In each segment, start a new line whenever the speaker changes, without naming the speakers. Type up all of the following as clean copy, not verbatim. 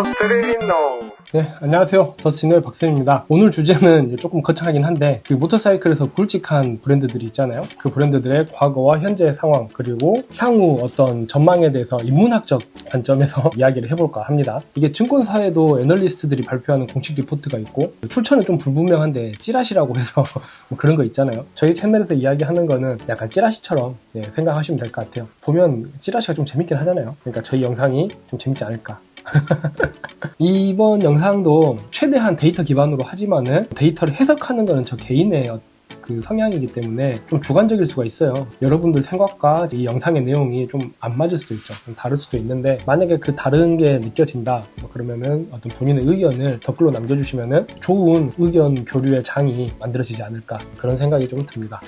더스트리노.
네, 안녕하세요. 더스트리노의 박쌤입니다. 오늘 주제는 조금 거창하긴 한데 그 모터사이클에서 굵직한 브랜드들이 있잖아요. 그 브랜드들의 과거와 현재의 상황, 그리고 향후 어떤 전망에 대해서 인문학적 관점에서 이야기를 해볼까 합니다. 이게 증권사에도 애널리스트들이 발표하는 공식 리포트가 있고, 출처는 좀 불분명한데 찌라시라고 해서 뭐 그런 거 있잖아요. 저희 채널에서 이야기하는 거는 약간 찌라시처럼 생각하시면 될 것 같아요. 보면 찌라시가 좀 재밌긴 하잖아요. 그러니까 저희 영상이 좀 재밌지 않을까. 이번 영상도 최대한 데이터 기반으로 하지만은 데이터를 해석하는 거는 저 개인의 그 성향이기 때문에 좀 주관적일 수가 있어요. 여러분들 생각과 이 영상의 내용이 좀 안 맞을 수도 있죠. 좀 다를 수도 있는데, 만약에 그 다른 게 느껴진다 그러면은 어떤 본인의 의견을 댓글로 남겨주시면은 좋은 의견 교류의 장이 만들어지지 않을까, 그런 생각이 좀 듭니다.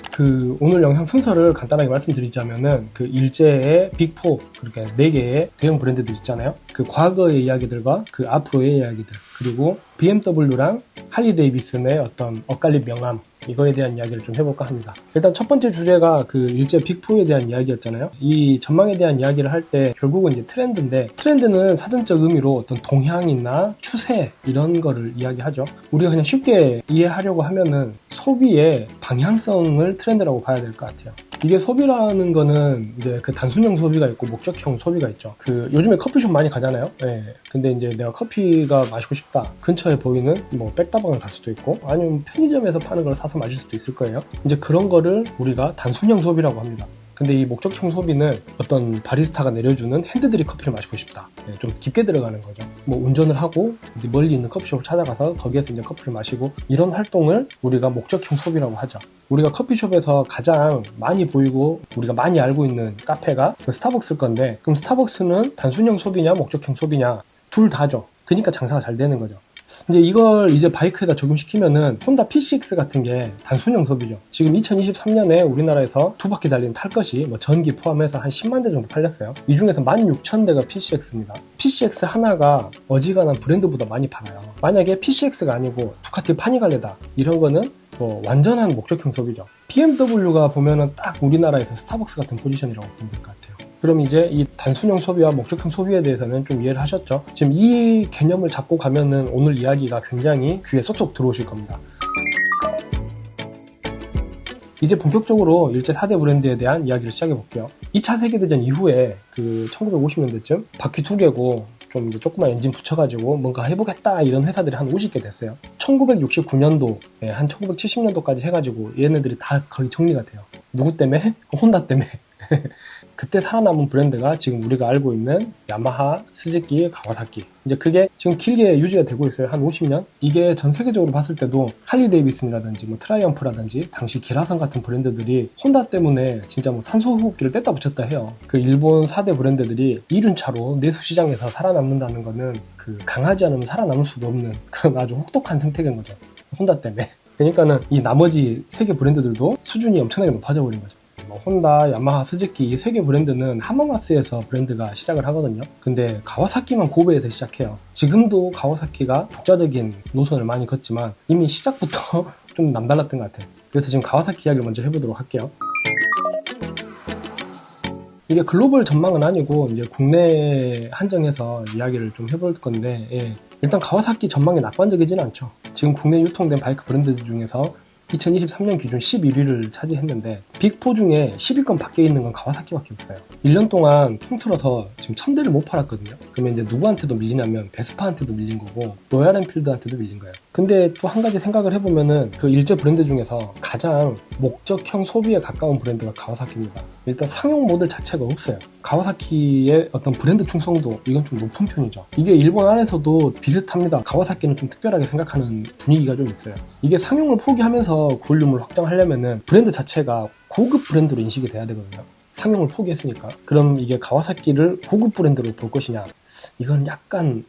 오늘 영상 순서를 간단하게 말씀드리자면은 그 일제의 빅4, 그렇게 4개의 대형 브랜드들 있잖아요. 그 과거의 이야기들과 그 앞으로의 이야기들, 그리고 BMW랑 할리 데이비슨의 어떤 엇갈린 명암, 이거에 대한 이야기를 좀 해볼까 합니다. 일단 첫 번째 주제가 그 일제 빅4에 대한 이야기였잖아요. 이 전망에 대한 이야기를 할 때 결국은 이제 트렌드인데, 트렌드는 사전적 의미로 어떤 동향이나 추세 이런 거를 이야기하죠. 우리가 그냥 쉽게 이해하려고 하면은 소비의 방향성을 트렌드라고 봐야 될 것 같아요. 이게 소비라는 거는 이제 그 단순형 소비가 있고 목적형 소비가 있죠. 요즘에 커피숍 많이 가잖아요. 근데 이제 내가 커피가 마시고 싶다. 근처에 보이는 뭐 백다방을 갈 수도 있고, 아니면 편의점에서 파는 걸 사서 마실 수도 있을 거예요. 이제 그런 거를 우리가 단순형 소비라고 합니다. 근데 이 목적형 소비는 어떤 바리스타가 내려주는 핸드드립 커피를 마시고 싶다. 좀 깊게 들어가는 거죠. 뭐 운전을 하고 멀리 있는 커피숍을 찾아가서 거기에서 이제 커피를 마시고, 이런 활동을 우리가 목적형 소비라고 하죠. 우리가 커피숍에서 가장 많이 보이고 우리가 많이 알고 있는 카페가 스타벅스일 건데, 그럼 스타벅스는 단순형 소비냐 목적형 소비냐, 둘 다죠. 그러니까 장사가 잘 되는 거죠. 이제 이걸 바이크에다 적용시키면은 혼다 PCX 같은 게 단순형 소비죠. 지금 2023년에 우리나라에서 2바퀴 달린 탈 것이 뭐 전기 포함해서 한 10만 대 정도 팔렸어요. 이 중에서 16,000대가 PCX입니다. PCX 하나가 어지간한 브랜드보다 많이 팔아요. 만약에 PCX가 아니고 두카티 파니갈레다, 이런 거는 뭐 완전한 목적형 소비죠. BMW가 보면은 딱 우리나라에서 스타벅스 같은 포지션이라고 보면 될 것 같아요. 그럼 이제 이 단순형 소비와 목적형 소비에 대해서는 좀 이해를 하셨죠? 지금 이 개념을 잡고 가면은 오늘 이야기가 굉장히 귀에 쏙쏙 들어오실 겁니다. 이제 본격적으로 일제 4대 브랜드에 대한 이야기를 시작해 볼게요. 2차 세계대전 이후에 1950년대쯤 바퀴 2개고 좀 이제 조그만 엔진 붙여가지고 뭔가 해보겠다 이런 회사들이 한 50개 됐어요. 1969년도, 한 1970년도까지 해가지고 얘네들이 다 거의 정리가 돼요. 누구 때문에? 혼다 때문에. 그때 살아남은 브랜드가 지금 우리가 알고 있는 야마하, 스즈키, 가와사키. 이제 그게 지금 길게 유지가 되고 있어요. 한 50년? 이게 전 세계적으로 봤을 때도 할리 데이비슨이라든지 뭐 트라이엄프라든지 당시 기라성 같은 브랜드들이 혼다 때문에 진짜 뭐 산소호흡기를 뗐다 붙였다 해요. 그 일본 4대 브랜드들이 이륜차로 내수 시장에서 살아남는다는 거는 강하지 않으면 살아남을 수가 없는 그런 아주 혹독한 생태계인 거죠. 혼다 때문에. 그러니까는 이 나머지 3개 브랜드들도 수준이 엄청나게 높아져 버린 거죠. 혼다, 야마하, 스즈키 이 3개 브랜드는 하마마스에서 브랜드가 시작을 하거든요. 근데 가와사키만 고베에서 시작해요. 지금도 가와사키가 독자적인 노선을 많이 걷지만 이미 시작부터 좀 남달랐던 것 같아요. 그래서 지금 가와사키 이야기를 먼저 해보도록 할게요. 이게 글로벌 전망은 아니고 이제 국내 한정해서 이야기를 좀 해볼 건데, 일단 가와사키 전망이 낙관적이진 않죠. 지금 국내 유통된 바이크 브랜드들 중에서 2023년 기준 11위를 차지했는데, 빅4 중에 10위권 밖에 있는 건 가와사키밖에 없어요. 1년 동안 통틀어서 지금 1000대를 못 팔았거든요. 그러면 이제 누구한테도 밀리냐면 베스파한테도 밀린 거고, 로얄엔필드한테도 밀린 거예요. 근데 또 한 가지 생각을 해보면은 그 일제 브랜드 중에서 가장 목적형 소비에 가까운 브랜드가 가와사키입니다. 일단 상용 모델 자체가 없어요. 가와사키의 어떤 브랜드 충성도, 이건 좀 높은 편이죠. 이게 일본 안에서도 비슷합니다. 가와사키는 좀 특별하게 생각하는 분위기가 좀 있어요. 이게 상용을 포기하면서 볼륨을 확장하려면은 브랜드 자체가 고급 브랜드로 인식이 돼야 되거든요. 상용을 포기했으니까. 그럼 이게 가와사키를 고급 브랜드로 볼 것이냐, 이건 약간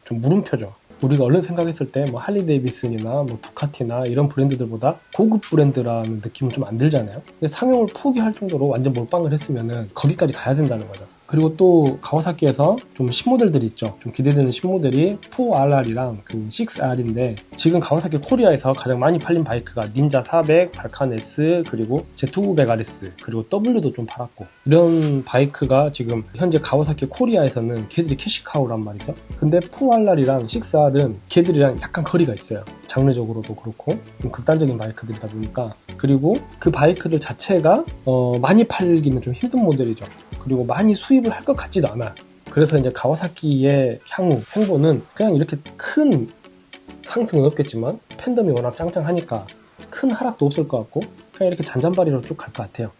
좀 물음표죠. 우리가 얼른 생각했을 때 뭐 할리 데이비슨이나 뭐 두카티나 이런 브랜드들보다 고급 브랜드라는 느낌은 좀 안 들잖아요. 근데 상용을 포기할 정도로 완전 몰빵을 했으면은 거기까지 가야 된다는 거죠. 그리고 또 가와사키에서 좀 신모델들이 있죠. 좀 기대되는 신모델이 4RR이랑 그 6R인데 지금 가와사키 코리아에서 가장 많이 팔린 바이크가 닌자 400, 발칸 S, 그리고 Z900RS, 그리고 W도 좀 팔았고, 이런 바이크가 지금 현재 가와사키 코리아에서는 걔들이 캐시카우란 말이죠. 근데 4RR이랑 6R은 걔들이랑 약간 거리가 있어요. 장르적으로도 그렇고 좀 극단적인 바이크들이다 보니까. 그리고 그 바이크들 자체가 많이 팔기는 좀 힘든 모델이죠. 그리고 많이 수입을 할 것 같지도 않아요. 그래서 이제 가와사키의 향후 행보는 그냥 이렇게 큰 상승은 없겠지만 팬덤이 워낙 짱짱하니까 큰 하락도 없을 것 같고 그냥 이렇게 잔잔바리로 쭉 갈 것 같아요.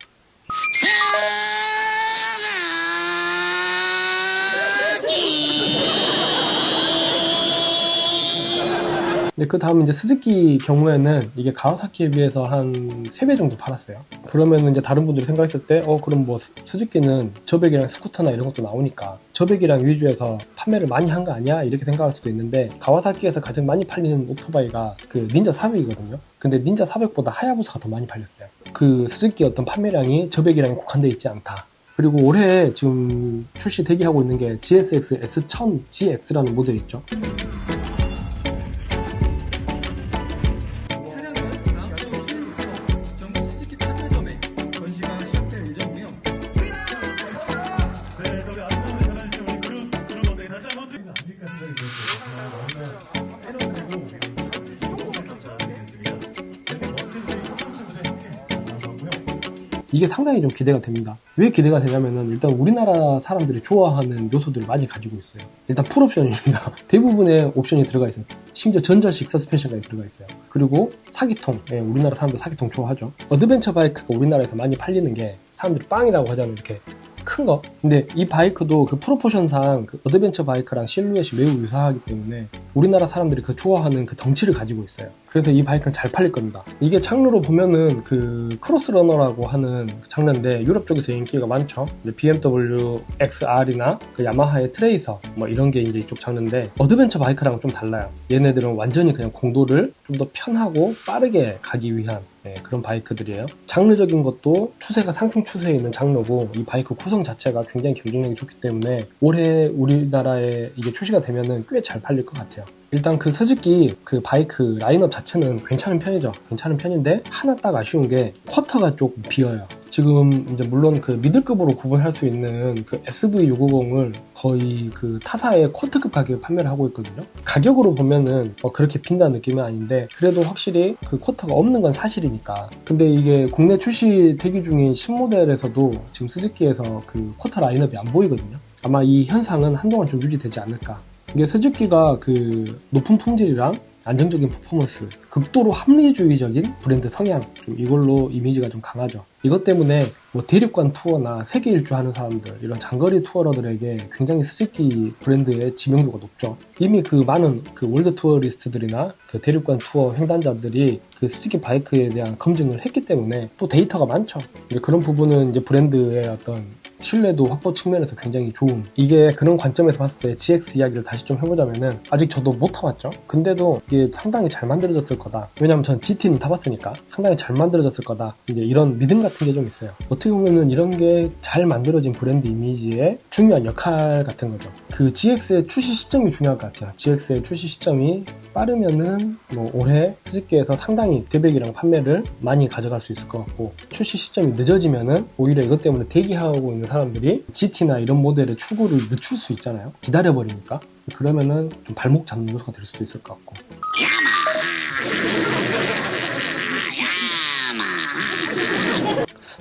근데 그 다음 이제 스즈키 경우에는 이게 가와사키에 비해서 한 3배 정도 팔았어요. 그러면 이제 다른 분들이 생각했을 때 그럼 뭐 스즈키는 저배기랑 스쿠터나 이런 것도 나오니까 저배기랑 위주에서 판매를 많이 한 거 아니야? 이렇게 생각할 수도 있는데, 가와사키에서 가장 많이 팔리는 오토바이가 그 닌자 400이거든요. 근데 닌자 400보다 하야부사가 더 많이 팔렸어요. 그 스즈키 어떤 판매량이 저배기량에 국한되어 있지 않다. 그리고 올해 지금 출시 대기하고 있는 게 GSX S1000GX라는 모델이 있죠. 이게 상당히 좀 기대가 됩니다. 왜 기대가 되냐면은 일단 우리나라 사람들이 좋아하는 요소들을 많이 가지고 있어요. 일단 풀옵션입니다. 대부분의 옵션이 들어가 있어요. 심지어 전자식 서스펜션까지 들어가 있어요. 그리고 사기통, 우리나라 사람들 사기통 좋아하죠. 어드벤처 바이크가 우리나라에서 많이 팔리는 게 사람들이 빵이라고 하잖아요. 이렇게 큰 거. 근데 이 바이크도 그 프로포션상 그 어드벤처 바이크랑 실루엣이 매우 유사하기 때문에 우리나라 사람들이 그 좋아하는 그 덩치를 가지고 있어요. 그래서 이 바이크는 잘 팔릴 겁니다. 이게 장르로 보면은 그 크로스러너라고 하는 장르인데 유럽 쪽에서 인기가 많죠. BMW XR이나 그 야마하의 트레이서 뭐 이런 게 이제 이쪽 장르인데, 어드벤처 바이크랑은 좀 달라요. 얘네들은 완전히 그냥 공도를 좀 더 편하고 빠르게 가기 위한 그런 바이크들이에요. 장르적인 것도 추세가 상승 추세에 있는 장르고, 이 바이크 구성 자체가 굉장히 경쟁력이 좋기 때문에 올해 우리나라에 이게 출시가 되면은 꽤 잘 팔릴 것 같아요. 일단 그 스즈키 그 바이크 라인업 자체는 괜찮은 편이죠. 괜찮은 편인데 하나 딱 아쉬운 게 쿼터가 조금 비어요. 지금 이제 물론 그 미들급으로 구분할 수 있는 그 SV650을 거의 그 타사의 쿼터급 가격에 판매를 하고 있거든요. 가격으로 보면은 그렇게 빈다는 느낌은 아닌데, 그래도 확실히 그 쿼터가 없는 건 사실이니까. 근데 이게 국내 출시 대기 중인 신모델에서도 지금 스즈키에서 그 쿼터 라인업이 안 보이거든요. 아마 이 현상은 한동안 좀 유지되지 않을까. 이게 스즈키가 그 높은 품질이랑 안정적인 퍼포먼스, 극도로 합리주의적인 브랜드 성향, 좀 이걸로 이미지가 좀 강하죠. 이것 때문에 뭐 대륙간 투어나 세계 일주 하는 사람들, 이런 장거리 투어러들에게 굉장히 스즈키 브랜드의 지명도가 높죠. 이미 그 많은 그 월드 투어리스트들이나 그 대륙간 투어 횡단자들이 그 스즈키 바이크에 대한 검증을 했기 때문에 또 데이터가 많죠. 이제 그런 부분은 이제 브랜드의 어떤 신뢰도 확보 측면에서 굉장히 좋은, 이게 그런 관점에서 봤을 때 GX 이야기를 다시 좀 해보자면은, 아직 저도 못 타봤죠. 근데도 이게 상당히 잘 만들어졌을 거다. 왜냐면 전 GT는 타봤으니까 상당히 잘 만들어졌을 거다. 이제 이런 믿음 같은 게 좀 있어요. 어떻게 보면은 이런 게 잘 만들어진 브랜드 이미지의 중요한 역할 같은 거죠. 그 GX의 출시 시점이 중요할 것 같아요. GX의 출시 시점이 빠르면은 뭐 올해 스즈키에서 상당히 대백이랑 판매를 많이 가져갈 수 있을 것 같고, 출시 시점이 늦어지면은 오히려 이것 때문에 대기하고 있는 사람들이 GT나 이런 모델의 출고를 늦출 수 있잖아요. 기다려버리니까. 그러면은 좀 발목 잡는 요소가 될 수도 있을 것 같고.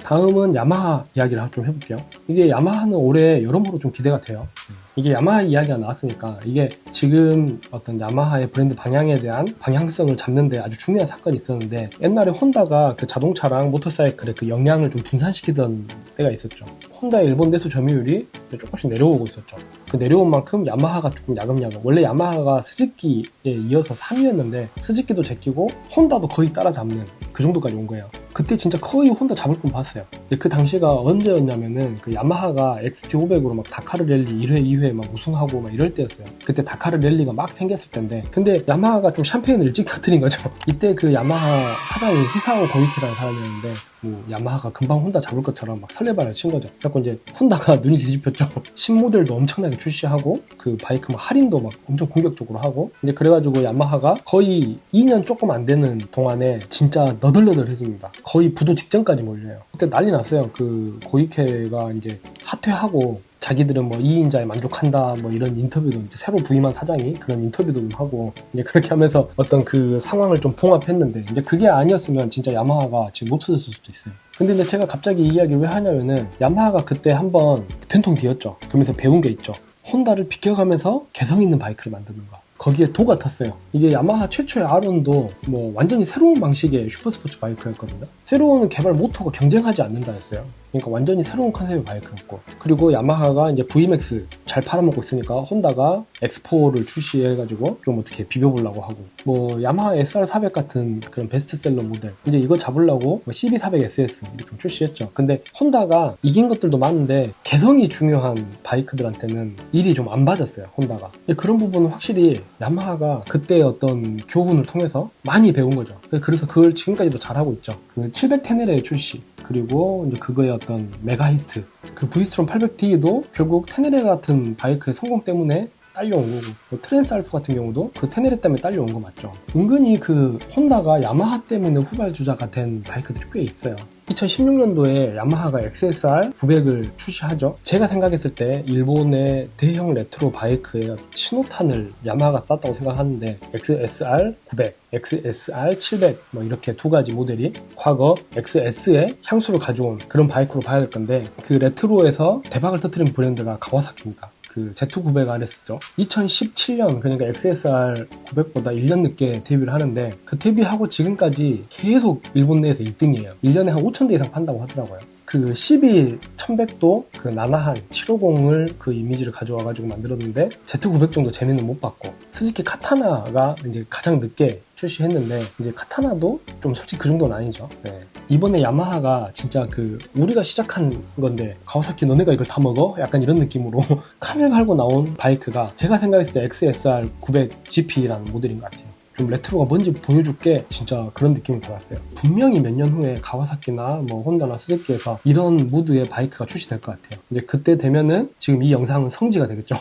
다음은 야마하 이야기를 좀 해볼게요. 이게 야마하는 올해 여러모로 좀 기대가 돼요. 이게 야마하 이야기가 나왔으니까 이게 지금 어떤 야마하의 브랜드 방향에 대한 방향성을 잡는데 아주 중요한 사건이 있었는데, 옛날에 혼다가 그 자동차랑 모터사이클의 그 역량을 좀 분산시키던 때가 있었죠. 혼다의 일본 내수 점유율이 조금씩 내려오고 있었죠. 그 내려온 만큼 야마하가 조금 야금야금, 원래 야마하가 스즈키에 이어서 3위였는데 스즈키도 제끼고 혼다도 거의 따라잡는 그 정도까지 온 거예요. 그때 진짜 거의 혼다 잡을 뻔 봤어요. 그 당시가 언제였냐면은 그 야마하가 XT500으로 막 다카르 랠리 1회 2회 막 우승하고 막 이럴 때였어요. 그때 다카르 랠리가 막 생겼을 텐데, 근데 야마하가 좀 샴페인을 일찍 터뜨린 거죠. 이때 그 야마하 사장이 히사오 고이치라는 사람이었는데, 뭐 야마하가 금방 혼다 잡을 것처럼 막 설레발을 친 거죠. 그래서 이제 혼다가 눈이 뒤집혔죠. 신모델도 엄청나게 출시하고 그 바이크 막 할인도 막 엄청 공격적으로 하고 이제 그래가지고 야마하가 거의 2년 조금 안 되는 동안에 진짜 너덜너덜해집니다. 거의 부도 직전까지 몰려요. 그때 난리 났어요. 그 고이케가 이제 사퇴하고 자기들은 뭐 2인자에 만족한다 뭐 이런 인터뷰도 이제 새로 부임한 사장이 그런 인터뷰도 좀 하고 이제 그렇게 하면서 어떤 그 상황을 좀 봉합했는데 이제 그게 아니었으면 진짜 야마하가 지금 없어졌을 수도 있어요. 근데 이제 제가 갑자기 이 이야기를 왜 하냐면은 야마하가 그때 한번 된통 뒤였죠. 그러면서 배운 게 있죠. 혼다를 비껴가면서 개성 있는 바이크를 만드는 거. 거기에 도가 탔어요. 이게 야마하 최초의 R1도 뭐 완전히 새로운 방식의 슈퍼스포츠 바이크였거든요. 새로운 개발 모터가 경쟁하지 않는다 했어요. 그러니까 완전히 새로운 컨셉의 바이크였고 그리고 야마하가 이제 VMAX 잘 팔아먹고 있으니까 혼다가 X4를 출시해가지고 좀 어떻게 비벼보려고 하고 뭐 야마하 SR400 같은 그런 베스트셀러 모델 이제 이거 잡으려고 뭐 CB400SS 이렇게 출시했죠. 근데 혼다가 이긴 것들도 많은데 개성이 중요한 바이크들한테는 일이 좀 안 맞았어요. 혼다가 그런 부분은 확실히 야마하가 그때의 어떤 교훈을 통해서 많이 배운 거죠. 그래서 그걸 지금까지도 잘하고 있죠. 그 700 테네레의 출시 그리고 이제 그거의 어떤 메가 히트 그 브이스트롬 800D도 결국 테네레 같은 바이크의 성공 때문에 딸려온 거고 뭐 트랜스 알프 같은 경우도 그 테네레 때문에 딸려온 거 맞죠. 은근히 그 혼다가 야마하 때문에 후발주자가 된 바이크들이 꽤 있어요. 2016년도에 야마하가 XSR 900을 출시하죠. 제가 생각했을 때 일본의 대형 레트로 바이크의 신호탄을 야마하가 쐈다고 생각하는데 XSR 900, XSR 700 뭐 이렇게 두 가지 모델이 과거 XS의 향수를 가져온 그런 바이크로 봐야 될 건데 그 레트로에서 대박을 터뜨린 브랜드가 가와사키입니다. 그 Z900RS죠. 2017년 그러니까 XSR 900보다 1년 늦게 데뷔를 하는데 그 데뷔하고 지금까지 계속 일본 내에서 1등이에요. 1년에 한 5,000대 이상 판다고 하더라고요. 그 CB1100도 그 나나한 750을 그 이미지를 가져와가지고 만들었는데 Z900 정도 재미는 못 봤고 스즈키 카타나가 이제 가장 늦게 출시했는데 이제 카타나도 좀 솔직히 그 정도는 아니죠. 네. 이번에 야마하가 진짜 그 우리가 시작한 건데 가와사키 너네가 이걸 다 먹어? 약간 이런 느낌으로 칼을 갈고 나온 바이크가 제가 생각했을 때 XSR 900 GP라는 모델인 것 같아요. 좀 레트로가 뭔지 보여줄게 진짜 그런 느낌을 받았어요. 분명히 몇 년 후에 가와사키나 뭐 혼다나 스즈키에서 이런 무드의 바이크가 출시될 것 같아요. 이제 그때 되면은 지금 이 영상은 성지가 되겠죠.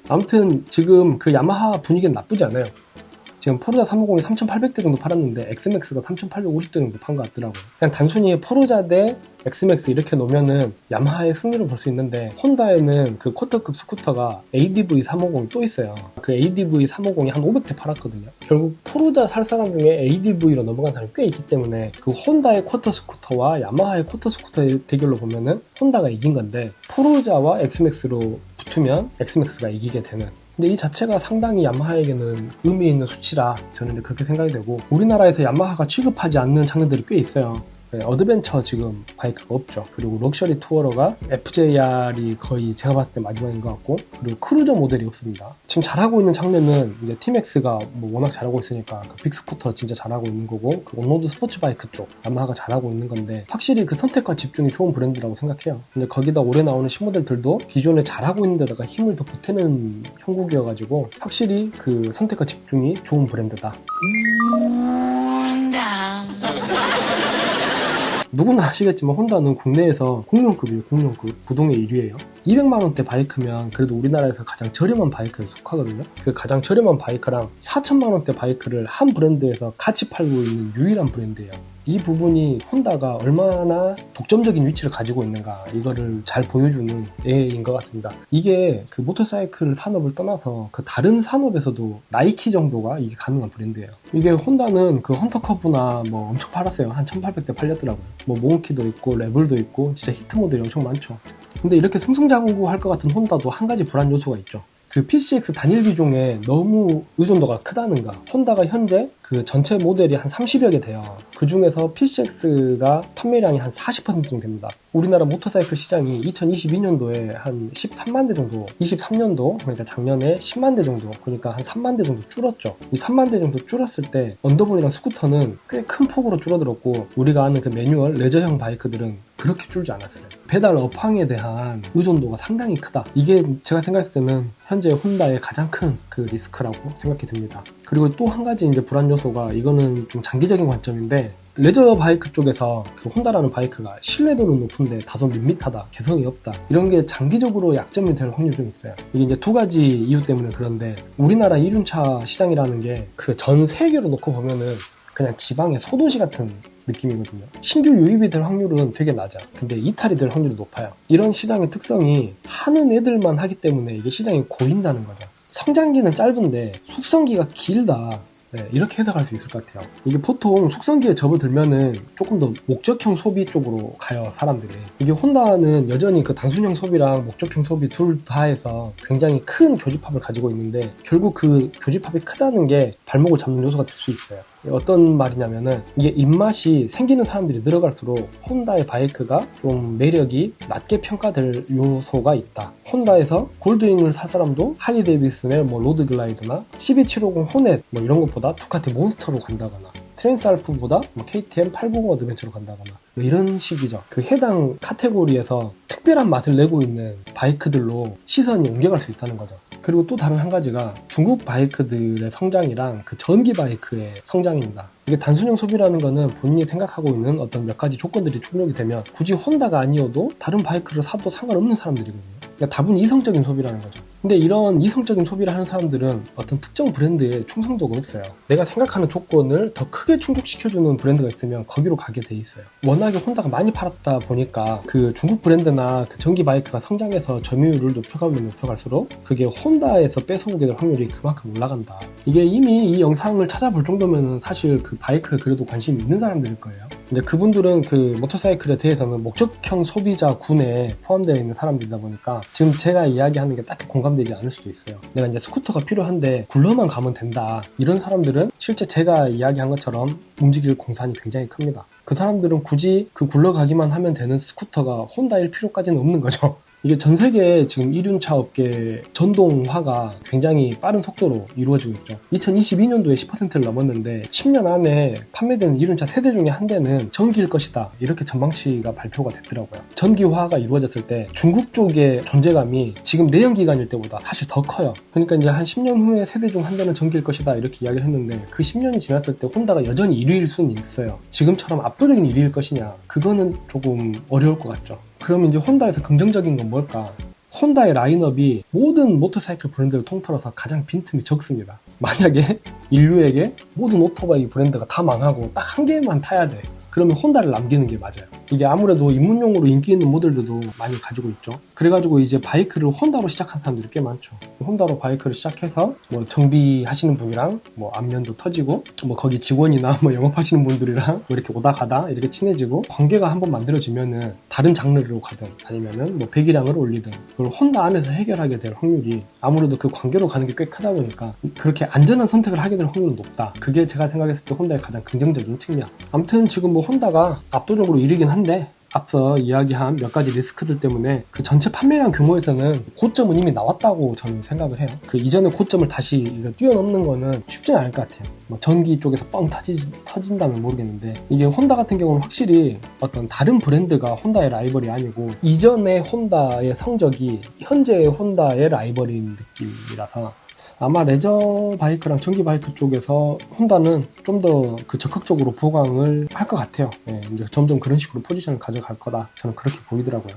아무튼 지금 그 야마하 분위기는 나쁘지 않아요. 지금 포르자 350이 3,800대 정도 팔았는데 엑스맥스가 3,850대 정도 판 것 같더라고요. 그냥 단순히 포르자 대 엑스맥스 이렇게 놓으면은 야마하의 승리를 볼 수 있는데 혼다에는 그 쿼터급 스쿠터가 ADV 350이 또 있어요. 그 ADV 350이 한 500대 팔았거든요. 결국 포르자 살 사람 중에 ADV로 넘어간 사람이 꽤 있기 때문에 그 혼다의 쿼터 스쿠터와 야마하의 쿼터 스쿠터의 대결로 보면은 혼다가 이긴 건데 포르자와 엑스맥스로 붙으면 엑스맥스가 이기게 되는 근데 이 자체가 상당히 야마하에게는 의미 있는 수치라 저는 그렇게 생각이 되고 우리나라에서 야마하가 취급하지 않는 장르들이 꽤 있어요. 네, 어드벤처 지금 바이크가 없죠. 그리고 럭셔리 투어러가 FJR이 거의 제가 봤을 때 마지막인 것 같고 그리고 크루저 모델이 없습니다. 지금 잘하고 있는 장르는 이제 팀엑스가 뭐 워낙 잘하고 있으니까 그 빅스쿠터 진짜 잘하고 있는 거고 그 온로드 스포츠 바이크 쪽 야마하가 잘하고 있는 건데 확실히 그 선택과 집중이 좋은 브랜드라고 생각해요. 근데 거기다 올해 나오는 신모델들도 기존에 잘하고 있는 데다가 힘을 더 보태는 형국이어가지고 확실히 그 선택과 집중이 좋은 브랜드다. 누구나 아시겠지만 혼다는 국내에서 공룡급이에요. 공룡급. 부동의 1위예요. 200만원대 바이크면 그래도 우리나라에서 가장 저렴한 바이크에 속하거든요. 그 가장 저렴한 바이크랑 4천만원대 바이크를 한 브랜드에서 같이 팔고 있는 유일한 브랜드예요. 이 부분이 혼다가 얼마나 독점적인 위치를 가지고 있는가 이거를 잘 보여주는 예인 것 같습니다. 이게 그 모터사이클 산업을 떠나서 그 다른 산업에서도 나이키 정도가 이게 가능한 브랜드예요. 이게 혼다는 그 헌터커브나 뭐 엄청 팔았어요. 한 1800대 팔렸더라고요. 뭐 모은키도 있고 레블도 있고 진짜 히트 모델이 엄청 많죠. 근데 이렇게 승승장구할 것 같은 혼다도 한 가지 불안 요소가 있죠. 그 PCX 단일 기종에 너무 의존도가 크다는가. 혼다가 현재 그 전체 모델이 한 30여 개 돼요. 그 중에서 PCX가 판매량이 한 40% 정도 됩니다. 우리나라 모터사이클 시장이 2022년도에 한 13만 대 정도, 23년도 그러니까 작년에 10만 대 정도, 그러니까 한 3만 대 정도 줄었죠. 이 3만 대 정도 줄었을 때 언더본이랑 스쿠터는 꽤 큰 폭으로 줄어들었고 우리가 아는 그 매뉴얼 레저형 바이크들은 그렇게 줄지 않았어요. 페달 업황에 대한 의존도가 상당히 크다. 이게 제가 생각했을 때는 현재 혼다의 가장 큰 그 리스크라고 생각이 듭니다. 그리고 또 한 가지 이제 불안 요소가 이거는 좀 장기적인 관점인데 레저 바이크 쪽에서 그 혼다라는 바이크가 신뢰도는 높은데 다소 밋밋하다, 개성이 없다, 이런 게 장기적으로 약점이 될 확률이 좀 있어요. 이게 이제 두 가지 이유 때문에 그런데, 우리나라 이륜차 시장이라는 게 그 전 세계로 놓고 보면은 그냥 지방의 소도시 같은 느낌이거든요. 신규 유입이 될 확률은 되게 낮아. 근데 이탈이 될 확률이 높아요. 이런 시장의 특성이 하는 애들만 하기 때문에 이게 시장이 고인다는 거죠. 성장기는 짧은데 숙성기가 길다. 네, 이렇게 해석할 수 있을 것 같아요. 이게 보통 숙성기에 접어들면은 조금 더 목적형 소비 쪽으로 가요, 사람들이. 이게 혼다는 여전히 그 단순형 소비랑 목적형 소비 둘 다 해서 굉장히 큰 교집합을 가지고 있는데, 결국 그 교집합이 크다는 게 발목을 잡는 요소가 될 수 있어요. 어떤 말이냐면은, 이게 입맛이 생기는 사람들이 늘어갈수록 혼다의 바이크가 좀 매력이 낮게 평가될 요소가 있다. 혼다에서 골드윙을 살 사람도 할리 데이비슨의 뭐 로드 글라이드나 CB750 호넷 뭐 이런 것보다 두카티 몬스터로 간다거나, 트랜스 알프보다 뭐 KTM 890 어드벤처로 간다거나, 뭐 이런 식이죠. 그 해당 카테고리에서 특별한 맛을 내고 있는 바이크들로 시선이 옮겨갈 수 있다는 거죠. 그리고 또 다른 한 가지가 중국 바이크들의 성장이랑 그 전기 바이크의 성장입니다. 이게 단순형 소비라는 거는 본인이 생각하고 있는 어떤 몇 가지 조건들이 충족이 되면 굳이 혼다가 아니어도 다른 바이크를 사도 상관없는 사람들이거든요. 그러니까 다분히 이성적인 소비라는 거죠. 근데 이런 이성적인 소비를 하는 사람들은 어떤 특정 브랜드에 충성도가 없어요. 내가 생각하는 조건을 더 크게 충족시켜주는 브랜드가 있으면 거기로 가게 돼 있어요. 워낙에 혼다가 많이 팔았다 보니까 그 중국 브랜드나 그 전기 바이크가 성장해서 점유율을 높여가면 높여갈수록 그게 혼다에서 뺏어오게 될 확률이 그만큼 올라간다. 이게 이미 이 영상을 찾아볼 정도면 사실 그 바이크에 그래도 관심이 있는 사람들일 거예요. 이제 그분들은 그 모터사이클에 대해서는 목적형 소비자 군에 포함되어 있는 사람들이다 보니까 지금 제가 이야기하는 게 딱히 공감되지 않을 수도 있어요. 내가 이제 스쿠터가 필요한데 굴러만 가면 된다, 이런 사람들은 실제 제가 이야기한 것처럼 움직일 공산이 굉장히 큽니다. 그 사람들은 굳이 그 굴러가기만 하면 되는 스쿠터가 혼다일 필요까지는 없는 거죠. 이게 전 세계 지금 이륜차 업계 전동화가 굉장히 빠른 속도로 이루어지고 있죠. 2022년도에 10%를 넘었는데 10년 안에 판매되는 이륜차 세대 중에 한 대는 전기일 것이다, 이렇게 전망치가 발표가 됐더라고요. 전기화가 이루어졌을 때 중국 쪽의 존재감이 지금 내연기관일 때보다 사실 더 커요. 그러니까 이제 한 10년 후에 세대 중 한 대는 전기일 것이다, 이렇게 이야기를 했는데, 그 10년이 지났을 때 혼다가 여전히 1위일 수는 있어요. 지금처럼 압도적인 1위일 것이냐, 그거는 조금 어려울 것 같죠. 그럼 이제 혼다에서 긍정적인 건 뭘까? 혼다의 라인업이 모든 모터사이클 브랜드를 통틀어서 가장 빈틈이 적습니다. 만약에 인류에게 모든 오토바이 브랜드가 다 망하고 딱 한 개만 타야 돼, 그러면 혼다를 남기는 게 맞아요. 이게 아무래도 입문용으로 인기 있는 모델들도 많이 가지고 있죠. 그래가지고 이제 바이크를 혼다로 시작한 사람들이 꽤 많죠. 혼다로 바이크를 시작해서 뭐 정비하시는 분이랑 뭐 안면도 터지고, 뭐 거기 직원이나 뭐 영업하시는 분들이랑 뭐 이렇게 오다 가다 이렇게 친해지고, 관계가 한번 만들어지면은 다른 장르로 가든 아니면은 뭐 배기량을 올리든 그걸 혼다 안에서 해결하게 될 확률이, 아무래도 그 관계로 가는 게 꽤 크다 보니까 그렇게 안전한 선택을 하게 될 확률은 높다. 그게 제가 생각했을 때 혼다의 가장 긍정적인 측면. 아무튼 지금 뭐 혼다가 압도적으로 1위긴 한데, 앞서 이야기한 몇 가지 리스크들 때문에 그 전체 판매량 규모에서는 고점은 이미 나왔다고 저는 생각을 해요. 그 이전의 고점을 다시 뛰어넘는 거는 쉽진 않을 것 같아요. 뭐 전기 쪽에서 뻥 터진다면 모르겠는데, 이게 혼다 같은 경우는 확실히 어떤 다른 브랜드가 혼다의 라이벌이 아니고 이전의 혼다의 성적이 현재의 혼다의 라이벌인 느낌이라서, 아마 레저 바이크랑 전기 바이크 쪽에서 혼다는 좀 더 그 적극적으로 보강을 할 것 같아요. 네, 이제 점점 그런 식으로 포지션을 가져갈 거다, 저는 그렇게 보이더라고요.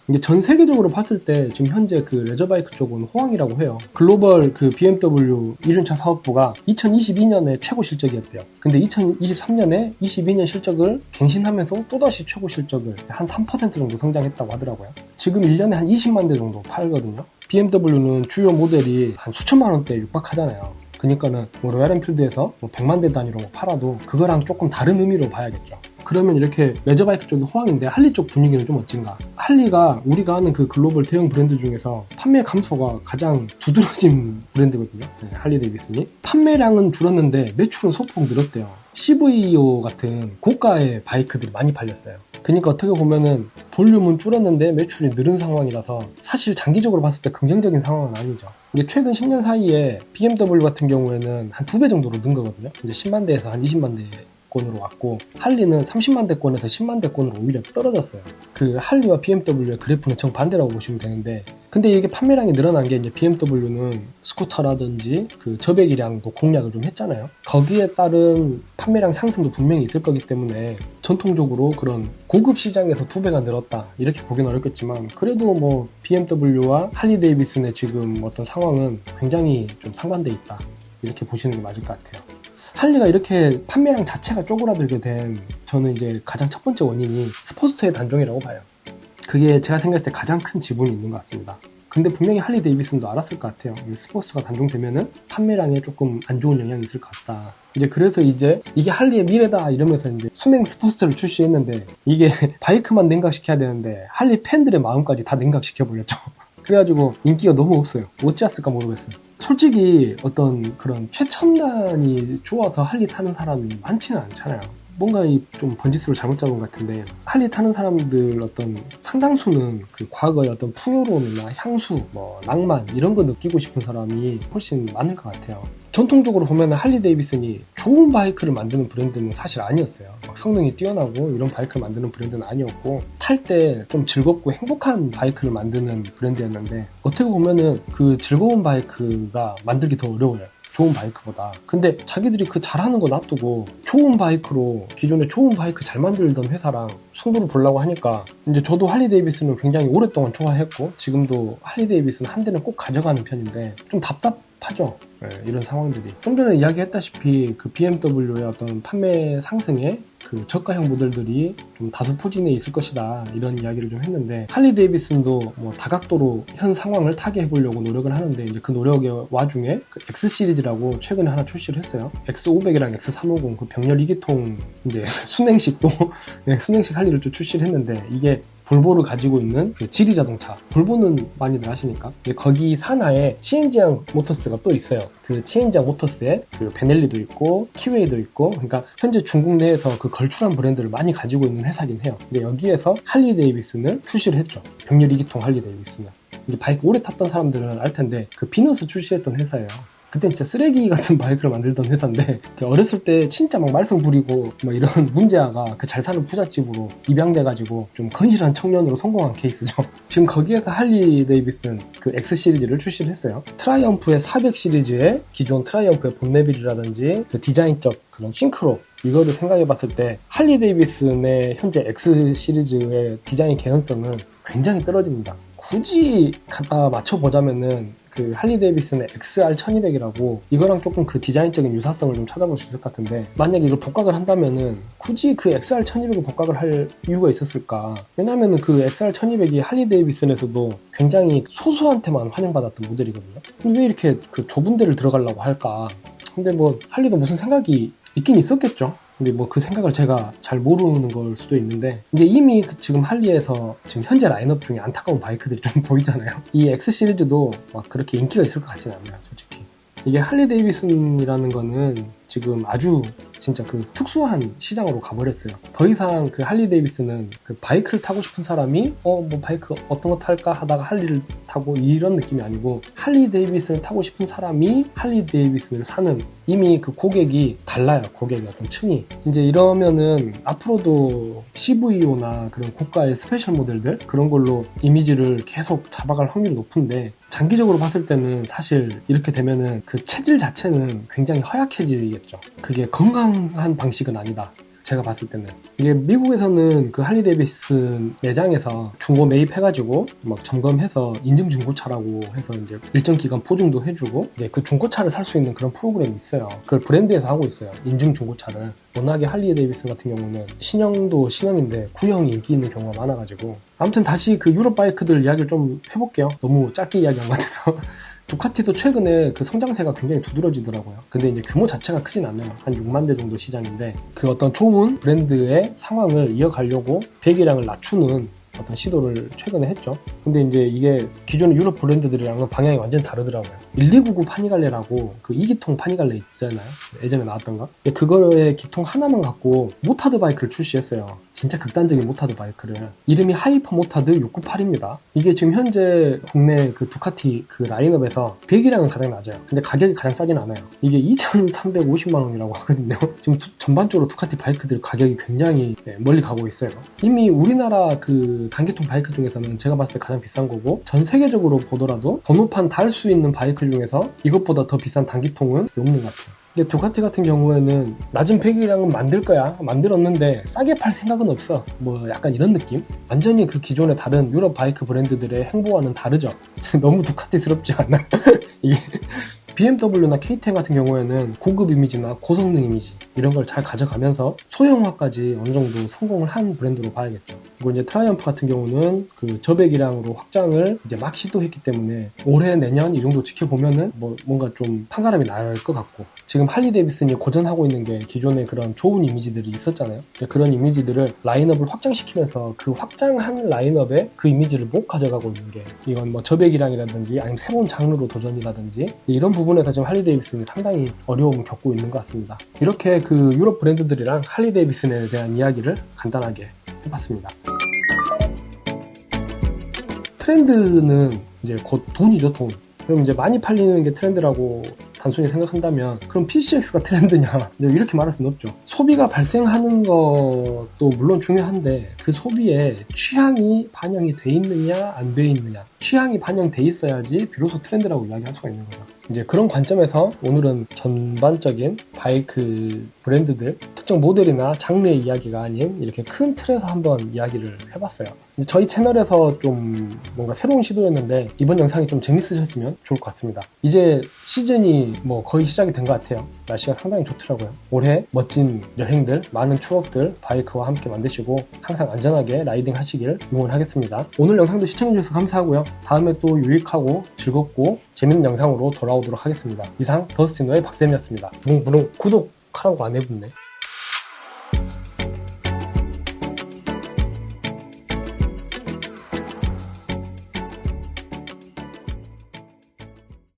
이게 전 세계적으로 봤을 때 지금 현재 그 레저 바이크 쪽은 호황이라고 해요. 글로벌 그 BMW 이륜차 사업부가 2022년에 최고 실적이었대요. 근데 2023년에 22년 실적을 갱신하면서 또다시 최고 실적을 한 3% 정도 성장했다고 하더라고요. 지금 1년에 한 20만 대 정도 팔거든요. BMW는 주요 모델이 한 수천만 원대에 육박하잖아요. 그러니까는 뭐 로얄 엔필드에서 뭐 100만 대 단위로 팔아도 그거랑 조금 다른 의미로 봐야겠죠. 그러면 이렇게 레저 바이크 쪽이 호황인데 할리 쪽 분위기는 좀 어찐가? 할리가 우리가 아는 그 글로벌 대형 브랜드 중에서 판매 감소가 가장 두드러진 브랜드거든요. 네, 할리 데이비슨이. 판매량은 줄었는데 매출은 소폭 늘었대요. CVO 같은 고가의 바이크들이 많이 팔렸어요. 그러니까 어떻게 보면은 볼륨은 줄었는데 매출이 늘은 상황이라서 사실 장기적으로 봤을 때 긍정적인 상황은 아니죠. 이게 최근 10년 사이에 BMW 같은 경우에는 한 2배 정도로 는 거거든요. 이제 10만 대에서 한 20만 대 대권으로 왔고 할리는 30만 대권에서 10만 대권으로 오히려 떨어졌어요. 그 할리와 BMW의 그래프는 정반대라고 보시면 되는데, 근데 이게 판매량이 늘어난 게 이제 BMW는 스쿠터라든지 그 저배기량도 공략을 좀 했잖아요. 거기에 따른 판매량 상승도 분명히 있을 거기 때문에 전통적으로 그런 고급 시장에서 2배가 늘었다 이렇게 보기는 어렵겠지만, 그래도 뭐 BMW와 할리 데이비슨의 지금 어떤 상황은 굉장히 좀 상반돼 있다 이렇게 보시는 게 맞을 것 같아요. 할리가 이렇게 판매량 자체가 쪼그라들게 된 저는 이제 가장 첫 번째 원인이 스포츠터의 단종이라고 봐요. 그게 제가 생각했을 때 가장 큰 지분이 있는 것 같습니다. 근데 분명히 할리 데이비슨도 알았을 것 같아요. 스포츠가 단종되면은 판매량에 조금 안 좋은 영향이 있을 것 같다. 이제 그래서 이제 이게 할리의 미래다 이러면서 이제 순행 스포츠를 출시했는데, 이게 바이크만 냉각시켜야 되는데 할리 팬들의 마음까지 다 냉각시켜버렸죠. 그래가지고 인기가 너무 없어요. 어찌했을까 모르겠어요. 솔직히 어떤 그런 최첨단이 좋아서 할리 타는 사람이 많지는 않잖아요. 뭔가 좀 번지수를 잘못 잡은 것 같은데, 할리 타는 사람들 어떤 상당수는 그 과거의 어떤 풍요로움이나 향수, 뭐 낭만 이런 거 느끼고 싶은 사람이 훨씬 많을 것 같아요. 전통적으로 보면 할리 데이비슨이 좋은 바이크를 만드는 브랜드는 사실 아니었어요. 막 성능이 뛰어나고 이런 바이크를 만드는 브랜드는 아니었고, 탈 때 좀 즐겁고 행복한 바이크를 만드는 브랜드였는데, 어떻게 보면은 그 즐거운 바이크가 만들기 더 어려워요. 좋은 바이크보다. 근데 자기들이 그 잘하는 거 놔두고 좋은 바이크로 기존에 좋은 바이크 잘 만들던 회사랑 승부를 보려고 하니까, 이제 저도 할리 데이비슨을 굉장히 오랫동안 좋아했고 지금도 할리 데이비슨 한 대는 꼭 가져가는 편인데 좀 답답하죠. 네, 이런 상황들이. 좀 전에 이야기했다시피 그 BMW의 어떤 판매 상승에 그 저가형 모델들이 좀 다소 포진해 있을 것이다 이런 이야기를 좀 했는데, 할리 데이비슨도 뭐 다각도로 현 상황을 타게 해보려고 노력을 하는데, 이제 그 노력의 와중에 그 X 시리즈라고 최근에 하나 출시를 했어요. X500이랑 X350 그 병렬 2기통 이제 순행식도 순행식 할리를 좀 출시를 했는데, 이게 볼보를 가지고 있는 그 지리 자동차, 볼보는 많이들 아시니까 거기 산하에 치엔지앙 모터스가 또 있어요. 그 치엔지앙 모터스에 그 베넬리도 있고 키웨이도 있고, 그러니까 현재 중국 내에서 그 걸출한 브랜드를 많이 가지고 있는 회사긴 해요. 근데 여기에서 할리 데이비슨을 출시를 했죠. 병렬 2기통 할리 데이비슨을. 이제 바이크 오래 탔던 사람들은 알 텐데 그 비너스 출시했던 회사예요. 그땐 진짜 쓰레기 같은 바이크를 만들던 회사인데, 어렸을 때 진짜 막 말썽 부리고 막 이런 문제아가 그 잘 사는 부잣집으로 입양돼가지고 좀 건실한 청년으로 성공한 케이스죠. 지금 거기에서 할리 데이비슨 그 X 시리즈를 출시를 했어요. 트라이엄프의 400 시리즈의 기존 트라이엄프의 본네빌이라든지 그 디자인적 그런 싱크로, 이거를 생각해봤을 때 할리 데이비슨의 현재 X 시리즈의 디자인 개연성은 굉장히 떨어집니다. 굳이 갖다 맞춰보자면은 그 할리 데이비슨의 XR 1200이라고, 이거랑 조금 그 디자인적인 유사성을 좀 찾아볼 수 있을 것 같은데, 만약에 이걸 복각을 한다면은 굳이 그 XR 1200을 복각을 할 이유가 있었을까? 왜냐면은 그 XR 1200이 할리 데이비슨에서도 굉장히 소수한테만 환영받았던 모델이거든요. 근데 왜 이렇게 그 좁은 데를 들어가려고 할까? 근데 뭐 할리도 무슨 생각이 있긴 있었겠죠. 근데 뭐 그 생각을 제가 잘 모르는 걸 수도 있는데, 이게 이미 지금 할리에서 지금 현재 라인업 중에 안타까운 바이크들이 좀 보이잖아요. 이 X 시리즈도 막 그렇게 인기가 있을 것 같지는 않아요, 솔직히. 이게 할리 데이비슨이라는 거는 지금 아주 진짜 그 특수한 시장으로 가버렸어요. 더 이상 그 할리 데이비슨은 그 바이크를 타고 싶은 사람이 뭐 바이크 어떤 거 탈까 하다가 할리를 타고 이런 느낌이 아니고, 할리 데이비슨을 타고 싶은 사람이 할리 데이비슨을 사는, 이미 그 고객이 달라요. 고객의 어떤 층이. 이제 이러면은 앞으로도 CVO나 그런 고가의 스페셜 모델들 그런 걸로 이미지를 계속 잡아갈 확률이 높은데, 장기적으로 봤을 때는 사실 이렇게 되면은 그 체질 자체는 굉장히 허약해지겠죠. 그게 건강한 방식은 아니다. 제가 봤을 때는. 이게 미국에서는 그 할리 데이비슨 매장에서 중고 매입해가지고 막 점검해서 인증 중고차라고 해서 이제 일정 기간 보증도 해주고, 이제 그 중고차를 살 수 있는 그런 프로그램이 있어요. 그걸 브랜드에서 하고 있어요. 인증 중고차를. 워낙에 할리 데이비슨 같은 경우는 신형도 신형인데 구형이 인기 있는 경우가 많아가지고. 아무튼 다시 그 유럽 바이크들 이야기를 좀 해볼게요. 너무 짧게 이야기한 것 같아서. 두카티도 최근에 그 성장세가 굉장히 두드러지더라고요. 근데 이제 규모 자체가 크진 않아요. 한 6만 대 정도 시장인데, 그 어떤 좋은 브랜드의 상황을 이어가려고 배기량을 낮추는 어떤 시도를 최근에 했죠. 근데 이제 이게 기존의 유럽 브랜드들이랑은 방향이 완전히 다르더라고요. 1299 파니갈레라고 그 2기통 파니갈레 있잖아요. 예전에 나왔던 거. 그거의 기통 하나만 갖고 모타드 바이크를 출시했어요. 진짜 극단적인 모타드 바이크를. 이름이 하이퍼 모타드 698입니다. 이게 지금 현재 국내 그 두카티 그 라인업에서 배기량은 가장 낮아요. 근데 가격이 가장 싸진 않아요. 이게 2,350만 원이라고 하거든요. 지금 전반적으로 두카티 바이크들 가격이 굉장히 멀리 가고 있어요. 이미 우리나라 그 단기통 바이크 중에서는 제가 봤을 때 가장 비싼 거고, 전 세계적으로 보더라도 번호판 달 수 있는 바이크 중에서 이것보다 더 비싼 단기통은 없는 것 같아요. 근데 두카티 같은 경우에는 낮은 배기량은 만들 거야. 만들었는데 싸게 팔 생각은 없어. 뭐 약간 이런 느낌? 완전히 그 기존의 다른 유럽 바이크 브랜드들의 행보와는 다르죠. 너무 두카티스럽지 않아? 이게 BMW나 KTM 같은 경우에는 고급 이미지나 고성능 이미지 이런 걸 잘 가져가면서 소형화까지 어느 정도 성공을 한 브랜드로 봐야겠죠. 그리고 이제 트라이언프 같은 경우는 그 저배기량으로 확장을 이제 막 시도했기 때문에 올해 내년 이 정도 지켜보면은 뭔가 좀 판가름이 날 것 같고, 지금 할리 데이비슨이 고전하고 있는 게 기존의 그런 좋은 이미지들이 있었잖아요. 그런 이미지들을 라인업을 확장시키면서 그 확장한 라인업에 그 이미지를 못 가져가고 있는 게, 이건 뭐 저배기량이라든지 아니면 새로운 장르로 도전이라든지 이런 부분에서 지금 할리 데이비슨이 상당히 어려움을 겪고 있는 것 같습니다. 이렇게 그 유럽 브랜드들이랑 할리 데이비슨에 대한 이야기를 간단하게 해봤습니다. 트렌드는 이제 곧 돈이죠, 돈. 그럼 이제 많이 팔리는 게 트렌드라고 단순히 생각한다면 그럼 PCX가 트렌드냐, 이렇게 말할 수는 없죠. 소비가 발생하는 것도 물론 중요한데 그 소비에 취향이 반영이 돼 있느냐 안 돼 있느냐, 취향이 반영돼 있어야지 비로소 트렌드라고 이야기할 수가 있는 거죠. 이제 그런 관점에서 오늘은 전반적인 바이크 브랜드들 특정 모델이나 장르의 이야기가 아닌 이렇게 큰 틀에서 한번 이야기를 해봤어요. 이제 저희 채널에서 좀 뭔가 새로운 시도였는데 이번 영상이 좀 재밌으셨으면 좋을 것 같습니다. 이제 시즌이 뭐 거의 시작이 된 것 같아요. 날씨가 상당히 좋더라고요. 올해 멋진 여행들, 많은 추억들 바이크와 함께 만드시고 항상 안전하게 라이딩 하시길 응원하겠습니다. 오늘 영상도 시청해주셔서 감사하고요. 다음에 또 유익하고 즐겁고 재밌는 영상으로 돌아오도록 하겠습니다. 이상 더스티노의 박쌤이었습니다. 부릉부릉 구독하라고 안 해봤네.